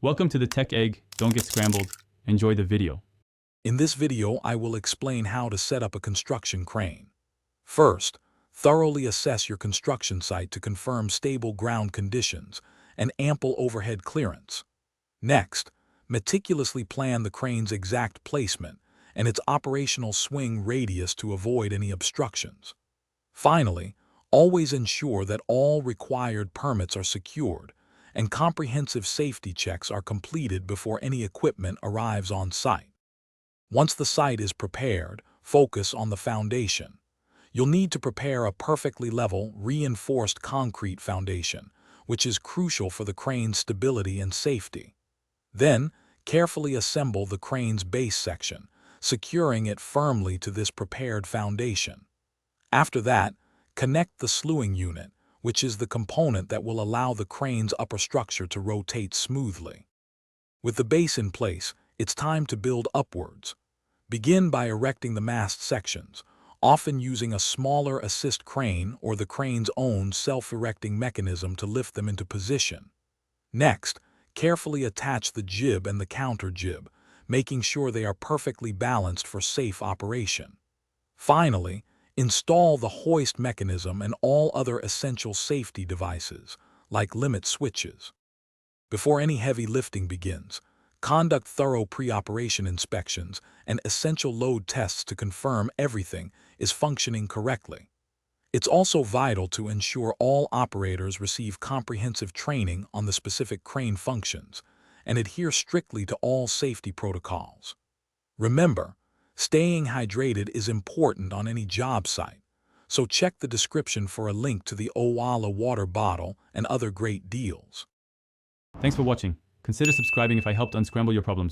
Welcome to the Tech Egg. Don't get scrambled. Enjoy the video. In this video, I will explain how to set up a construction crane. First, thoroughly assess your construction site to confirm stable ground conditions and ample overhead clearance. Next, meticulously plan the crane's exact placement and its operational swing radius to avoid any obstructions. Finally, always ensure that all required permits are secured and comprehensive safety checks are completed before any equipment arrives on site. Once the site is prepared, focus on the foundation. You'll need to prepare a perfectly level, reinforced concrete foundation, which is crucial for the crane's stability and safety. Then, carefully assemble the crane's base section, securing it firmly to this prepared foundation. After that, connect the slewing unit, which is the component that will allow the crane's upper structure to rotate smoothly. With the base in place, it's time to build upwards. Begin by erecting the mast sections, often using a smaller assist crane or the crane's own self-erecting mechanism to lift them into position. Next, carefully attach the jib and the counter jib, making sure they are perfectly balanced for safe operation. Finally, install the hoist mechanism and all other essential safety devices, like limit switches. Before any heavy lifting begins, conduct thorough pre-operation inspections and essential load tests to confirm everything is functioning correctly. It's also vital to ensure all operators receive comprehensive training on the specific crane functions and adhere strictly to all safety protocols. Remember, staying hydrated is important on any job site, so check the description for a link to the Owala water bottle and other great deals. Thanks for watching. Consider subscribing if I helped unscramble your problems.